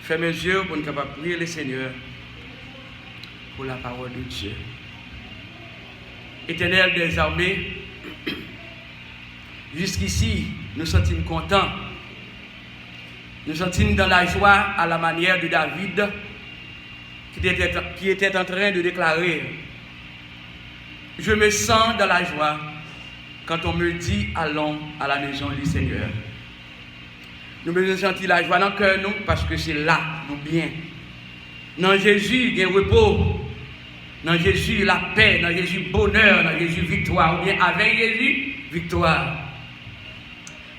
Fermez mes yeux pour nous capables de prier le Seigneur pour la parole de Dieu. Éternel des armées, jusqu'ici, nous sommes contents. Nous sommes dans la joie à la manière de David qui était en train de déclarer: je me sens dans la joie quand on me dit allons à la maison du Seigneur. Nous me sentons la joie dans le cœur, nous, parce que c'est là, nous bien. Dans Jésus, il y a repos. Dans Jésus, la paix. Dans Jésus, bonheur. Dans Jésus, victoire. Ou bien avec Jésus, victoire.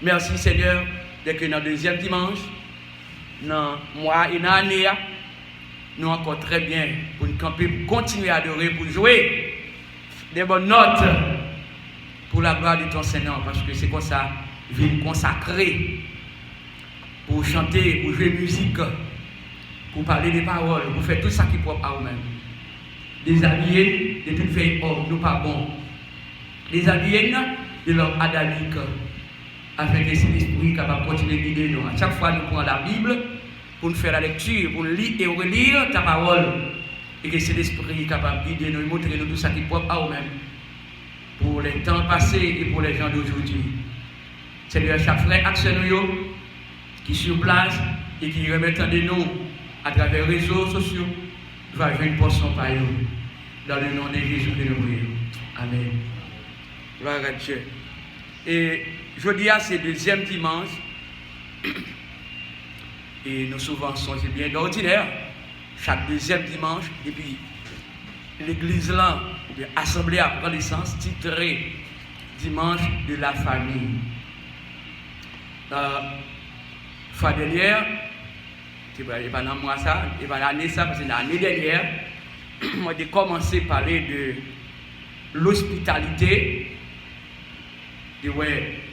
Merci Seigneur, dès que dans le deuxième dimanche, dans le mois et dans l'année, nous encore très bien pour nous camper, pour continuer à adorer, pour jouer des bonnes notes pour la gloire de ton Seigneur, parce que c'est comme ça, vie consacrée, pour chanter, pour jouer musique, pour parler des paroles, pour faire tout ça qui est propre à nous-mêmes. Déshabiller de toute veille or, nous pas bon. Déshabiller de l'homme adamique, afin que c'est l'esprit capable de continuer à guider nous. À chaque fois, nous prenons la Bible pour nous faire la lecture, pour nous lire et relire ta parole, et que c'est l'esprit capable de guider nous et montrer nous tout ça qui est propre à nous-mêmes, pour les temps passés et pour les gens d'aujourd'hui. Seigneur, chaque frère action qui sur place et qui remettent de nous à travers les réseaux sociaux, va avoir une portion par nous. Dans le nom de Jésus que nous prions. Amen. Gloire à Dieu. Et jeudi, c'est le deuxième dimanche. Et nous souvent songez bien d'ordinaire. Chaque deuxième dimanche, et puis l'église là, ou bien assemblée à prendre naissance, titrée Dimanche de la famille. Fois dernière, c'est pas dans moi ça, et pas l'année ça, parce que l'année dernière, moi j'ai commencé à parler de l'hospitalité, de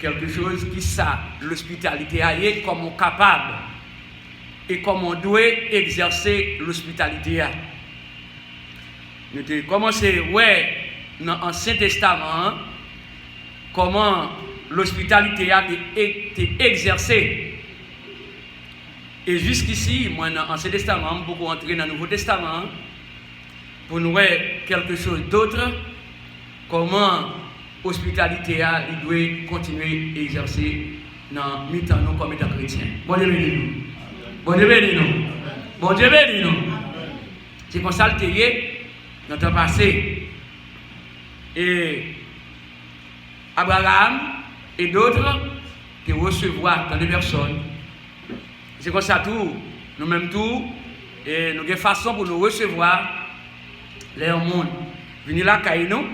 quelque chose qui ça, l'hospitalité est comme on est capable et comme on doit exercer l'hospitalité. Nous avons commencé dans l'Ancien Testament comment l'hospitalité a été exercée. Et jusqu'ici, moi, dans l'Ancien Testament, je beaucoup entrer dans le Nouveau Testament pour nous voir quelque chose d'autre, comment l'hospitalité doit continuer à exercer dans le temps nous comme étant chrétiens. Bon Dieu bénis nous. Bon Dieu bénis nous. Bon Dieu bénis nous. C'est comme ça le dans le temps passé. Et Abraham et d'autres qui recevoir dans des personnes. C'est comme ça tout, nous-mêmes tout, et nous avons une façon pour nous recevoir les monde. Venir là, nous,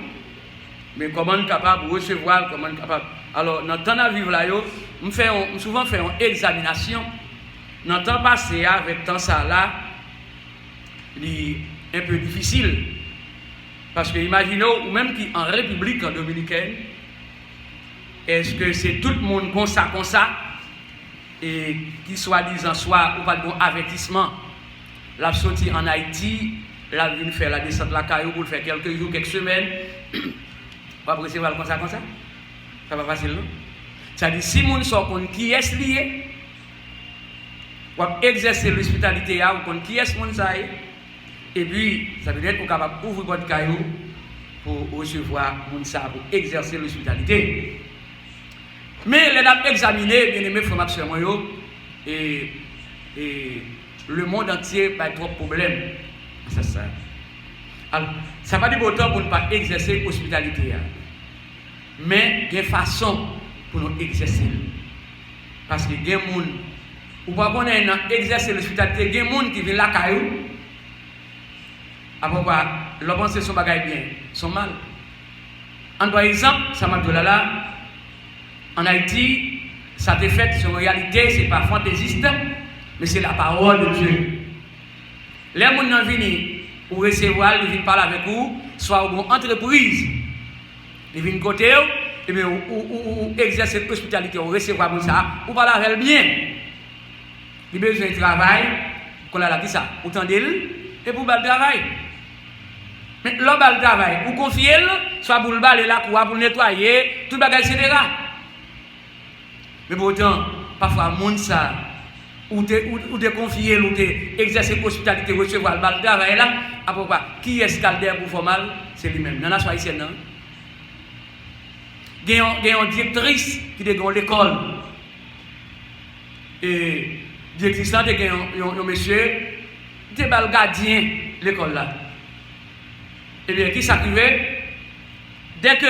mais comment nous sommes capables de recevoir, comment nous sommes capables. Alors, dans le temps de vivre là, nous souvent fait une examination. Dans le temps passé, avec le temps ça là, c'est un peu difficile. Parce que imaginez, ou même qui en République dominicaine, est-ce que c'est tout le monde comme ça, et qui soi-disant soit ou pas de bon avertissement, la sortie en Haïti, la vient faire la descente de la caillou pour faire quelques jours, quelques semaines, pas pour recevoir comme ça, ça va facile, non? Ça dit si moun sort contre qui est lié, ou exercer l'hospitalité, ou contre qui est moun ça, et puis ça veut dire qu'on est capable d'ouvrir votre caillou pour recevoir moun ça, pour exercer l'hospitalité. Mais les avons examiné, bien aimé, frère Maxime, et le monde entier a trop de problèmes. C'est ça. Alors, ça va dire autant pour ne pas exercer l'hospitalité. Mais il y a une façon pour nous exercer. Parce que il y a des gens, ou pas qu'on ait exercer l'hospitalité, il y a des gens qui viennent la caillou. Après quoi, leur pensée sont bagaille bien, sont mal. En par exemple, ça m'a dit là. En Haïti, ça te fait sur réalité, ce n'est pas fantaisiste, mais c'est la parole de Dieu. Les gens qui viennent pour recevoir, ils viennent parler avec vous, soit une entreprise, ils viennent côté, et bien, ou exercer l'hospitalité, ou recevoir ça, ou parler avec bien. Ils ont besoin de travail, qu'on a là, ça, ou tendez-le, et pour le travail. Mais l'homme le travail, ou confiez-le, soit pour le balayer la cour, pour nettoyer, tout le bagage, etc. Mais pourtant, parfois, le monde ça, ou te confier, ou te exercer l'hospitalité, recevoir le travail là, après quoi, qui est-ce caldaire pour faire mal? C'est lui-même. Dans la nation haïtienne, non? Il y a une directrice qui est dans l'école. Et directrice là, il y a un monsieur qui est le gardien de l'école là. Et bien, qui s'arrivait? Dès que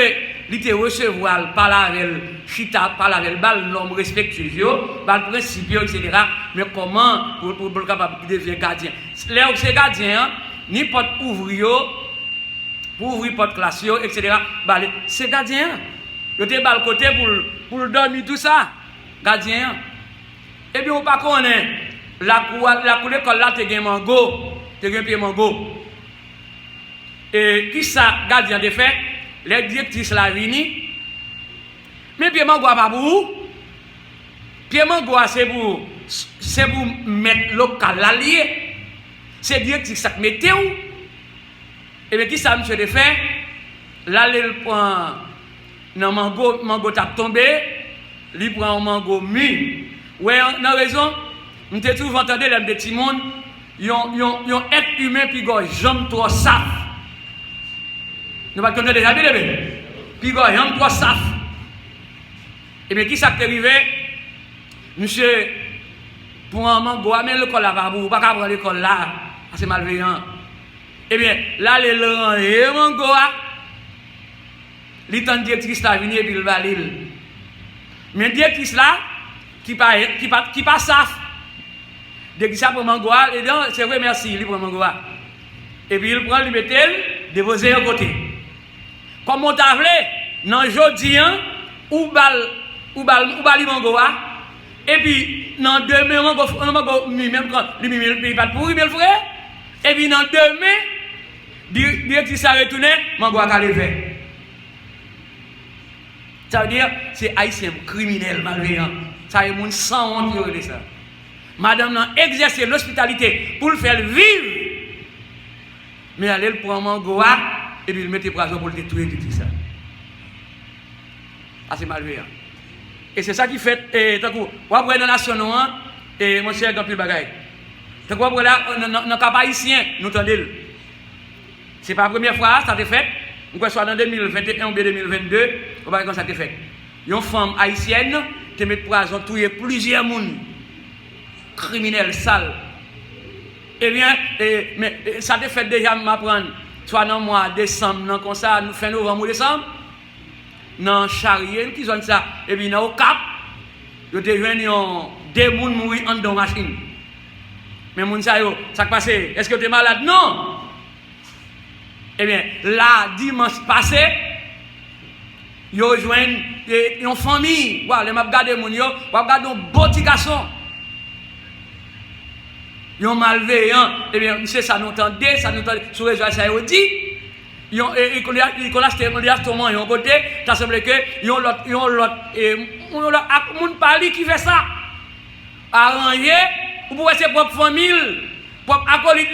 il recevoir, parler avec chita, parler avec bal, l'homme respectueux, bal principe, etc. Mais comment pour être capable de devenir gardien? Là où c'est gardien, ni porte ouvrir, pour ouvrir porte classe, etc. C'est gardien. Il était bal côté pour dormir tout ça. Gardien. Et bien, on ne connaît pas la cour d'école là, tu as un mango, tu as un pied mango. Et qui ça, gardien de fait? Les directrices la vini. Mais pied mango pas pour vous. Pied mango c'est pour mettre local l'allié. C'est directrice ça mettez où? Et bien qui ça monsieur de fait? Là il prend non mango t'a tombé, il prend un mango mi. Ouais, on a raison. On te trouve entendre les petits monde, yon être humain puis go jambe trop saf. Nous va connaître déjà bien puis go jambe trop saf. Et bien qui ça t'est arrivé? Monsieur pour un mango mais l'école là pas pas prendre l'école là, c'est malveillant. Et bien là les mango l'étant directrice là venir et puis le valil. Mais directrice là qui pas saf. Dès que ça pour mangoa, et donc c'est vrai merci, il prend mangoa. Et puis il prend le métal, déposer à côté. Comme on t'a voulu, dans jodi ou bal mangoa, et puis dans demain mango même quand il pas pourri mais le frère, et puis dans demain directrice ça retourner, mangoa ca lever. Ça veut dire c'est haïtien criminel malveillant. Ça est mon sans honte de ça. Madame a exercé l'hospitalité pour le faire vivre. Mais elle prend mangoa et puis il met prison pour le détruire tout ça. Ah, c'est malveillant. Et c'est ça qui fait, tant que vous avez dans la nation, et mon cher Gampil Bagay. Tant que vous avez dans le cas haïtien, nous entendons. Ce n'est pas la première fois que ça a été fait. Nous soit dans 2021 ou 2022, on va comme ça a été fait. Une femme haïtienne qui met prison tuer plusieurs personnes. Criminel sale. Eh bien, mais ça te fait déjà m'apprendre, soit dans le mois de décembre, comme ça, nous fin novembre ou décembre, dans Charrier, qui sont ça, et puis dans le Cap, ils ont devenu des gens mourir en dans la machine. Mais les gens, ça passe, est-ce que tu es malade? Non! Eh bien, là, dimanche passé, ils ont rejoint une famille, voilà, ils ont regardé mon yo, ils ont regardé un beau petit garçon. Ils ont malveillant, eh bien, c'est ça nous entendait, sur les réseaux, ça a dit. Ils ont acheté un côté, ça semble que ils ont l'autre, qui fait ça. Arrangé, ou pour ses propres familles, propres acolytes,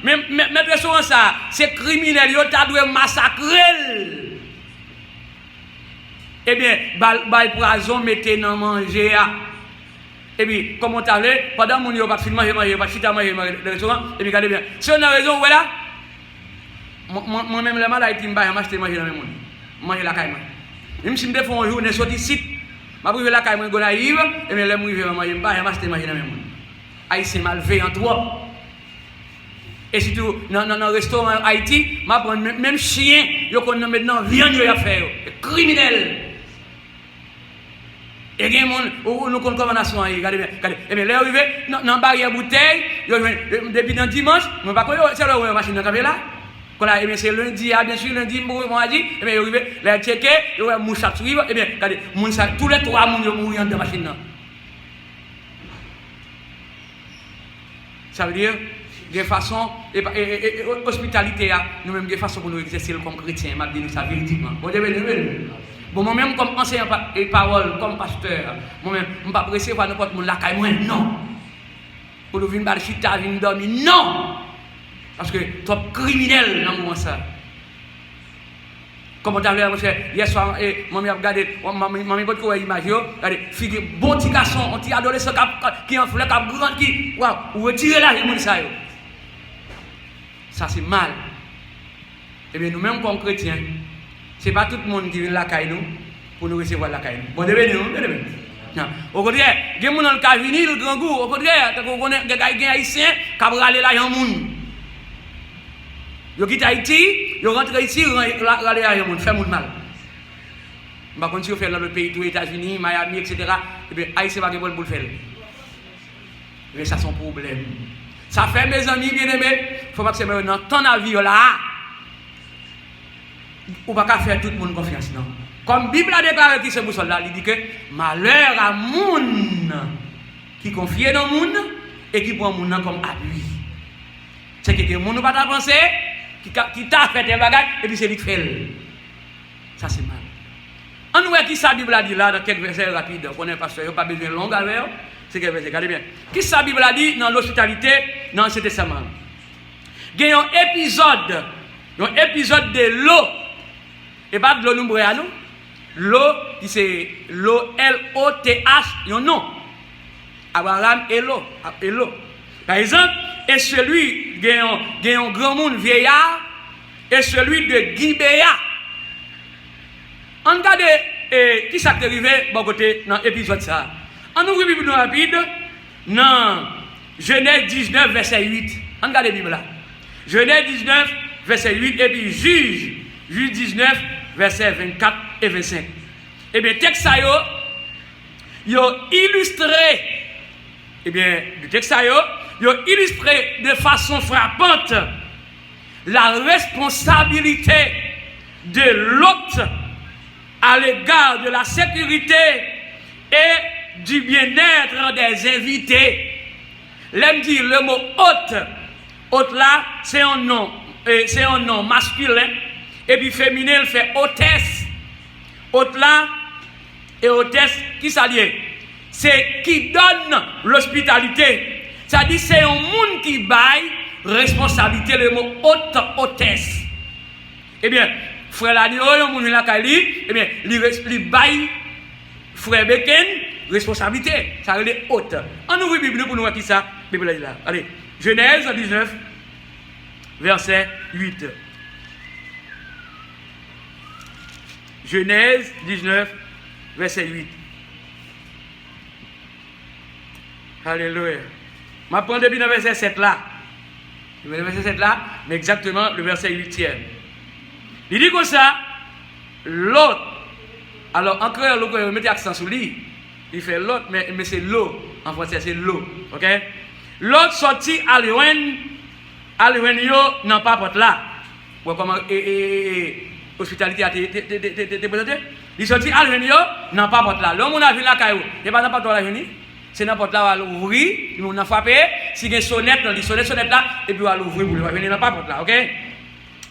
même mettre sur ça, c'est criminel, ils ont massacrer. Eh bien, poison, mettez dans manger. Et puis, comme on t'a dit, pendant que nous n'avons pas manger, pas chita manger dans le restaurant, et puis regardez bien. Si on a raison, voilà, moi-même, le mal a été manger dans le monde. Manger la caille. Même si je me fais un jour, je suis ici, je vais la caille, je vais naïve, et bien, je vais manger dans le monde. Haïtien malveillant trop. Et surtout, dans le restaurant Haïti, je prends même chien, je connais maintenant viande à faire. Criminel. Et il y a des gens nous condamnation. Regardez bien. Et bien, là, arrivé dans la barrière bouteille, depuis le dimanche, je ne sais pas c'est la machine de café là. C'est lundi, bien sûr, lundi, moi dit, et bien, arrivé, là, checké, il y a un mouchard suivre, et bien, regardez, tous les trois mourent dans la machine là. Ça veut dire, de façon, et hospitalité, nous-mêmes, de façon pour nous exercer comme chrétiens, je dis ça véridiquement. Bon, moi-même, comme enseignant et parole, comme pasteur, moi-même, je ne suis pas pressé par n'importe qui la caille, moi, non. Pour nous venir chita, venir dormir, non. Parce que trop criminel dans le moment ça. Comment t'as vu, mon cher, hier soir, maman a regardé, maman peut trouver image, regardez, fille, bon petit garçon, un petit adolescent qui en fleur, qui a grand, qui, waouh, ou retirer là, il ça. Ça c'est mal. Eh bien, nous-mêmes comme chrétiens, ce n'est pas tout le monde qui vient la caille nous pour nous recevoir la caille. Bon, devez nous, non. Au contraire, il y a des gens qui viennent le grand goût. Au contraire, il y a des haïtiens qui ont râlé là, il y a un monde. Ils quittent Haïti, ils rentrent ici, ils râlent là, il y a un monde, fait mal. Par contre, si vous faites dans le pays, aux États-Unis, Miami, etc., et bien, Haïti va pas pour le faire. Mais ça, c'est un problème. Ça fait, mes amis bien-aimés, il ne faut pas que c'est maintenant, ton avis là, ou pas faire tout le monde confiance, non. Comme la Bible a déclaré qui c'est pour cela, il dit que malheur à monde qui confie dans le monde et qui prend le monde comme appui. C'est que le monde n'a pas pensé, qui t'a fait des bagages et puis c'est lui qui fait. Ça c'est mal. On voit qui ça Bible a dit là dans quelques versets rapides, on n'est pas sûr, il n'y a pas besoin de long avec. C'est quelques versets, regardez bien. Qui ça Bible a dit dans l'hospitalité, dans l'Ancien Testament. Il y a un épisode de l'eau. Et pas de l'eau nous boire nous. L'eau, c'est l'eau, L-O-T-H, il y a un nom. Abraham et l'eau. Par exemple, et celui qui a un grand monde vieillard, et celui de Gibéa. On regarde qui s'est arrivé bon côté dans l'épisode ça. On ouvre la Bible rapide dans Genèse 19, verset 8. On regarde la Bible là. Genèse 19, verset 8, et puis Juge 19, verset 24 et 25. Eh bien, texte ça yo illustré. Eh bien, le texte ça yo illustré de façon frappante la responsabilité de l'hôte à l'égard de la sécurité et du bien-être des invités. L'aime dire le mot hôte là, c'est un nom masculin. Et puis féminin, il fait hôtesse. Hôte là et hôtesse, qui s'allie? C'est qui donne l'hospitalité. Ça dit c'est un monde qui baille responsabilité, le mot hôtesse. Eh bien, frère Lanio, le monde là Kali, eh bien, il baille frère Beken responsabilité. Ça veut dire hôte. On ouvre la Bible pour nous voir qui ça. Bible là. Allez, Genèse 19, verset 8. Genèse 19, verset 8. Alléluia. Je vais prendre depuis le verset 7 là. Le verset 7 là, mais exactement le verset 8e. Il dit comme ça, l'autre. Alors, en créole, vous mettez l'accent sur lui. Il fait l'autre, mais c'est l'eau. En français, c'est l'eau. Ok? L'autre sorti à l'Ouen n'a pas porte là. Comment hospitalité a été présentée. Il sorti à l'Ouen n'a pas porte là. L'homme a vu la caillou. Il n'y a pas n'importe où la venir. C'est n'importe là où elle ouvrir. Il a frappé. Si il y a une sonnette, il sonne là. Et puis elle ouvrir pour lui. Il venir n'a pas porte là. Ok?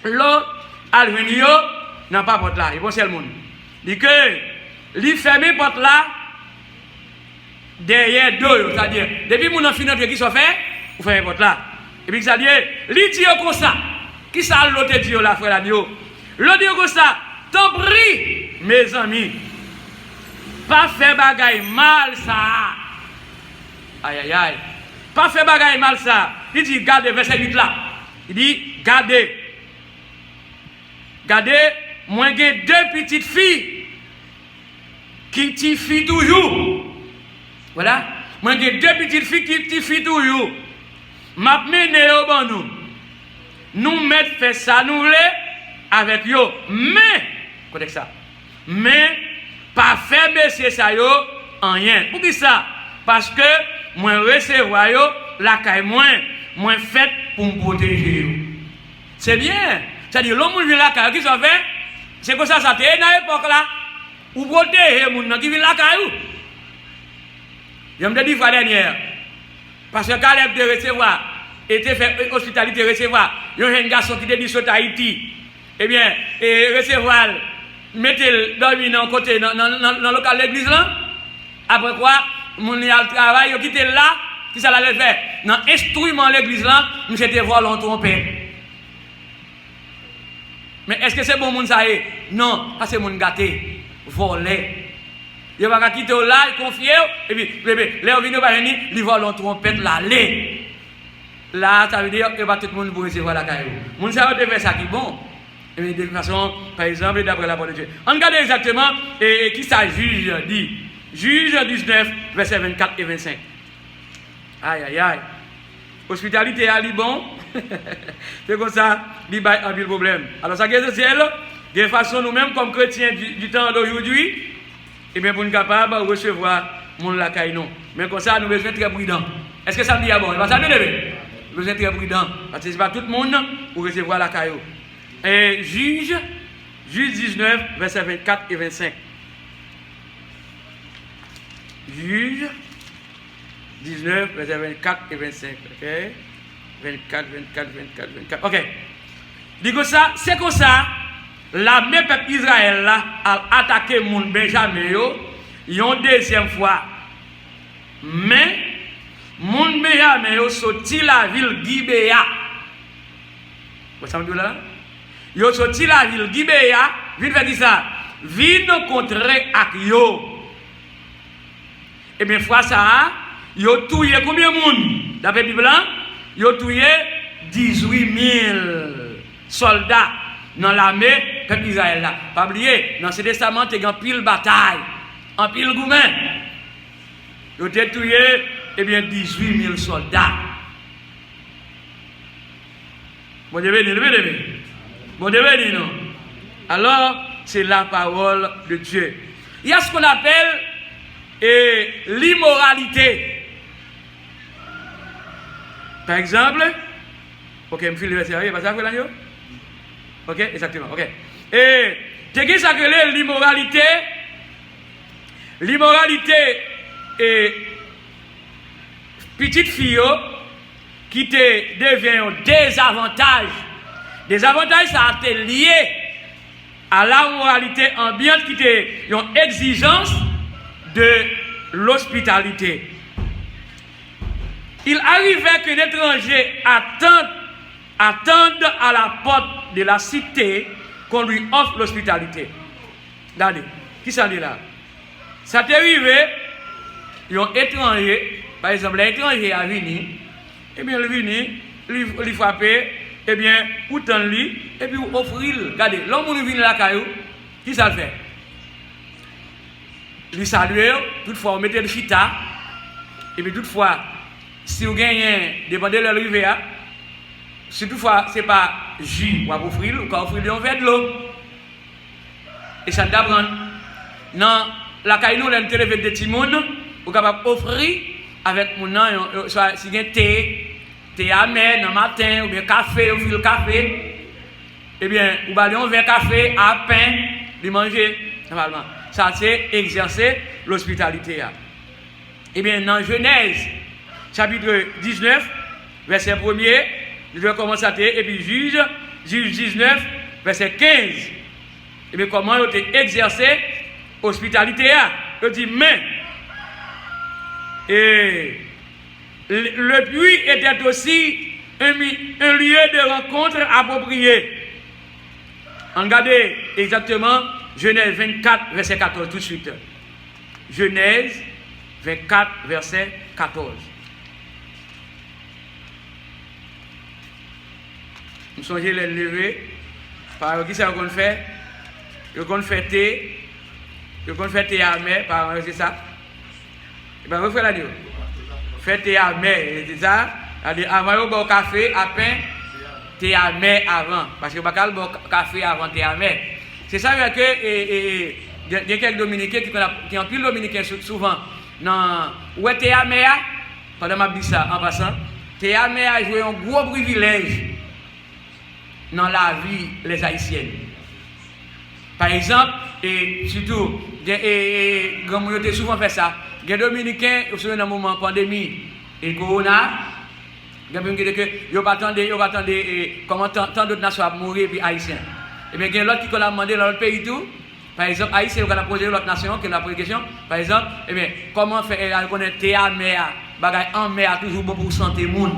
L'autre à l'Ouen n'a pas porte là. Il pense le monde. Il dit que il ferme porte là. Derrière deux, c'est-à-dire, depuis mon enfant qui soit fait, vous faites porte là. Et puis, c'est-à-dire, lui dit comme ça. Qui ça l'autre dit là, frère l'agneau? L'autre dit comme ça. T'en prie, mes amis, pas faire bagaille mal ça. Aïe, aïe, aïe. Pas faire bagaille mal ça. Il dit, gardez, verset 8 là. Il dit, gardez. Gardez, moi j'ai deux petites filles qui t'y fient toujours. Voilà. Moi, j'ai deux petites filles qui t'y toujours. M'a mené au bon nous. Nous mettons fait ça, nous voulons, avec eux. Mais, écoutez ça. Mais, pas faire baisser ça, yo, en rien. Pour qui ça? Parce que, moi, recevoir yo, la caille moins faite pour me protéger. C'est bien. C'est-à-dire, l'homme vient la caille, qui s'en fait? C'est comme ça, ça t'est dans l'époque là. Ou protéger les gens qui viennent la caille. Je me dis fois dernière, parce que Caleb de recevoir, était fait hospitalité recevoir, il y a un garçon qui te dit sur Haïti, eh bien, recevoir, mettez-le dormir dans le côté, dans le local de l'église là, après quoi, mon y a le travail, il quitte là, qui ça l'allait faire? Dans l'instrument de l'église là, j'étais voir l'on trompé. Mais est-ce que c'est bon monde ça est? Non, ça c'est monde gâté, volé. Il va pas quitter là, il confie et puis bébé, là on vient pas venir, il vole en trompette l'aller. Là, ça veut dire que pas tout le monde pour recevoir la caillou. Monde ça devait faire ça qui bon. Et de toute façon, par exemple, d'après la parole de Dieu. On regarde exactement et qui ça juge dit. Juge 19, versets 24 et 25. Aïe, aïe, aïe. Hospitalité à Liban. C'est comme ça, il y a un problème. Alors, ça c'est ciel. De façon, nous-mêmes, comme chrétiens du temps d'aujourd'hui, et bien, pour nous capables de recevoir mon lacaille, non. Mais comme ça, nous devons être très prudents. Est-ce que ça me dit bon? Il va ça bien lever. Nous devons être très prudents. Parce que ce n'est pas tout le monde pour recevoir la caillou. Et Juge 19, versets 24 et 25. Juge 19, versets 24 et 25. Ok? 24. Ok. Dit que ça, c'est comme ça, la même peuple Israël là, a attaqué mon Benjamin une deuxième fois. Mais, mon Benjamin sorti la ville Gibéa. Vous savez là? Yo sorti la ville Gibéa, vite fait ça, vite contrer ak yo. Et bien fois ça, yo touye combien de monde? D'après Bible, yo touye 18 000 soldats dans l'armée peuple Israël là. Pas oublier, dans ce testament il y a pile bataille, en pile goumen. Yo te touye et bien 18 000 soldats. Bon Dieu béni. Bon Dieu béni, non. Alors, c'est la parole de Dieu. Il y a ce qu'on appelle l'immoralité. Par exemple, ok, je me file le verset, pas ça, vous ok, exactement, ok. Et, c'est qui ça que l'immoralité? L'immoralité est petite fille qui te devient un désavantage. Des avantages, ça a été lié à la moralité ambiante qui était une exigence de l'hospitalité. Il arrivait que l'étranger attende à la porte de la cité qu'on lui offre l'hospitalité. Regardez, qui ça dit là? Ça t'est arrivé, un étranger, par exemple, l'étranger a venu, et bien il venu, il frappé. Eh bien, ou t'en lit, et puis vous offrir. Regardez, l'homme qui vient la caillou, qui ça le fait? Il salue, toutefois, on mettait le chita, et puis toutefois, si vous gagnez, dépendez de l'arrivée, si toutefois, ce n'est pas jus, ou à offrir, ou à offrir, on fait de l'eau. Et ça t'apprend. Non, la caillou, on a une télé de timon, vous capable d'offrir avec mon nom, soit si vous avez thé amer dans le matin, ou bien café, ou fil café, eh bien, ou bien on verre café, à pain, de manger, normalement. Ça, c'est exercer l'hospitalité. Eh bien, dans Genèse, chapitre 19, verset 1er, je vais commencer à et puis Juge 19, verset 15. Eh bien, comment on a exercé l'hospitalité? Je dis, mais, et le puits était aussi un lieu de rencontre approprié. Regardez exactement Genèse 24, verset 14, tout de suite. Genèse 24, verset 14. Nous sommes les lever. Par qui ça qu'on fait? On fait thé. On fait thé à mer. Par c'est ça. Et bien, vous faites la nuit. Faites thé à mer, c'est ça. Avant, vous boire café, à pain, thé à mer avant. Parce que vous ne pouvez pas boire café avant thé à mer. C'est ça que il y a quelques Dominicains qui ont pris Dominicains souvent. Où est thé à mer? Pendant que je dis ça en passant, thé à mer a joué un gros privilège dans la vie des Haïtiennes. Par exemple, et surtout, comme on a souvent fait ça, les Dominicains, au dans le moment de pandémie et Corona, ils n'ont pas attendu comment tant d'autres nations ont mouru et puis Haïtiens. Et bien, il y a l'autre qui a demandé dans l'autre pays tout. Par exemple, Haïtien, on a posé l'autre nation qui a posé la question. Par exemple, eh bien, comment faire connaître théâtre, mer, bagaille en mer, toujours bon pour santé monde.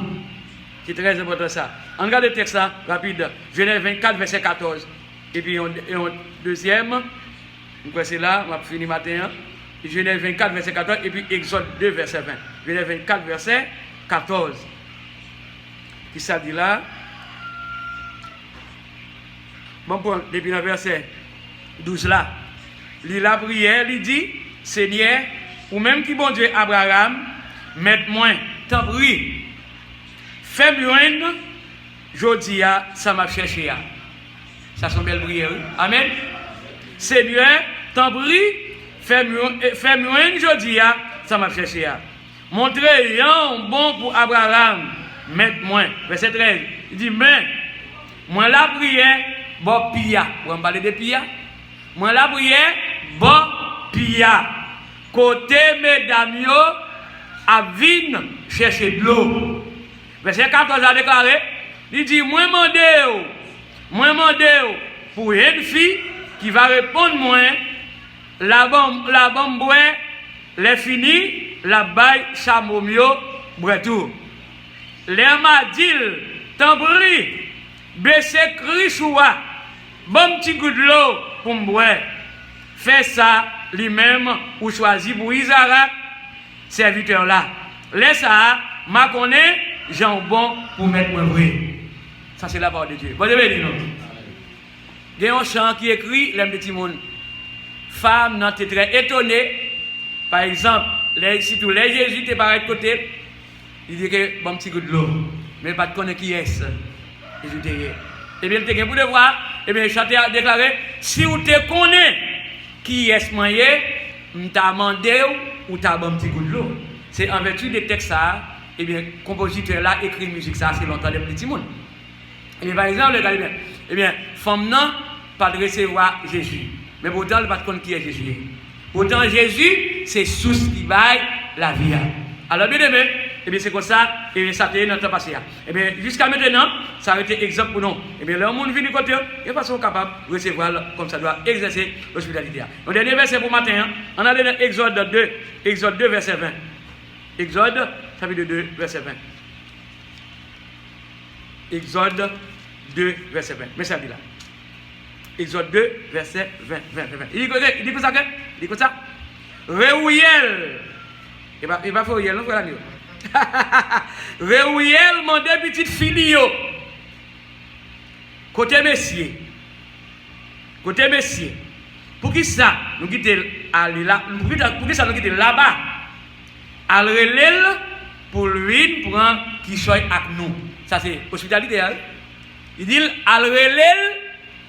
C'est très important ça. On regarde le texte là, rapide. Genèse 24, verset 14. Et puis un deuxième, c'est là, on va finir matin. Genèse 24, verset 14, et puis Exode 2, verset 20. Genèse 24, verset 14. Qui ça dit là? Bon, depuis le verset 12 là, il la prière, il dit, Seigneur, ou même qui bon Dieu Abraham, mette-moi, t'en prie, fais-moi, je dis, ça m'a cherché. Ça c'est une belle prière. Amen. Seigneur, t'en prie, fais-moi, je dis, ça m'a cherché. Montrez un bon pour Abraham, mette-moi. Verset 13, il dit, mais, moi la prière, bon pia. Vous me parlez de pia? Moi la prière, bon pia. Côté mesdames yo, à vin chercher de l'eau. Verset 14 a déclaré, il dit, moi mandé pour une fille qui va répondre moi, la bombe bois, les fini, la baille chamomio, bretou. Les m'a dit, t'en prie, baissez crichoua, bon petit goût de l'eau pour me boire. Fais ça lui-même ou choisis pour Isaac, serviteur là. Laisse ça, m'a connaît, jambon pour mettre moi vrai. Ça c'est la parole de Dieu. Vous avez dit non? Il y a un chant qui écrit, les petits monde. Femme n'en était très étonnée. Par exemple, si tous les Jésus étaient par de côté, il dit que bon petit goût de l'eau. Mais pas de connaître qui est ce Jésus était. Et bien, il pour voir, et bien, le chanteur a déclaré, si vous te connaissez qui est ce moyen, vous t'a demandé ou t'as bon petit goût de l'eau. C'est en vertu des textes ça, et bien, le compositeur là écrit musique ça, c'est longtemps les petits monde. Et bien, par exemple, regardez bien, eh bien, femme non, pas de recevoir Jésus. Mais pourtant, elle ne pas de connaître qui est Jésus. Pourtant, Jésus, c'est source qui baille la vie. Alors, bien aimé, et bien, c'est comme ça, et bien, ça a été notre temps passé. Et bien, jusqu'à maintenant, ça a été exemple pour nous. Et bien, le monde vient du côté, et pas sont capables de recevoir comme ça doit exercer l'hospitalité. Le dernier verset pour matin, on a donné Exode 2, verset 20. Exode, chapitre 2, verset 20. Exode 2, verset 20. Mais ça dit là. Exode 2, verset 20. Il dit comme ça, il dit comme ça. Réouiel. Il va faire Réouiel, non, frère. Réouiel, mon deux petites filles. Côté messieurs. Pour qui ça, nous quittons aller là, pour qui ça nous quittons là-bas. Al relève pour lui prendre qui soit avec nous. Ça c'est hospitalité. Hein? Il dit al relève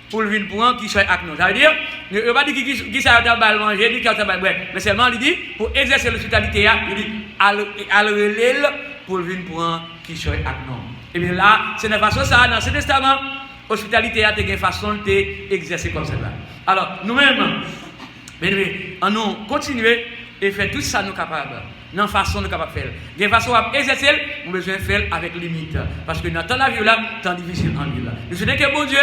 pour lui prendre qui soit avec nous. Ça veut dire, il ne veut pas dire qui ça va manger, qui ça va boire, mais seulement il dit pour exercer l'hospitalité, il dit al relève pour lui prendre qui soit avec nous. Et bien là, c'est une façon ça dans ce testament, hospitalité a une façon d'exercer comme ça. Alors nous-mêmes, nous continuer et faire tout ça nous capables. Dans façon de capable faire. De façon à exercer, nous avons besoin de faire avec limite. Parce que dans la vie là, temps difficile en vie là. Nous souhaitons que bon Dieu,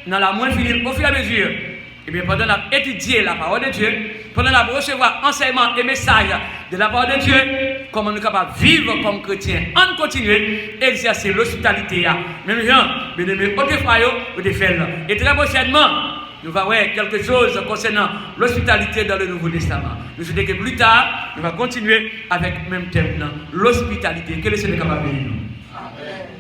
dans la moins finie, au fur et à mesure, et bien pendant la étudier la parole de Dieu, pendant la recevoir enseignement et message de la parole de Dieu, comment nous sommes capables de vivre comme chrétiens, en continuer à exercer l'hospitalité. Même gens, bien aimés, au défaire. Et très prochainement, nous allons voir quelque chose concernant l'hospitalité dans le Nouveau Testament. Nous souhaitons que plus tard, nous allons continuer avec le même thème, l'hospitalité. Que le Seigneur est capable de nous. Amen.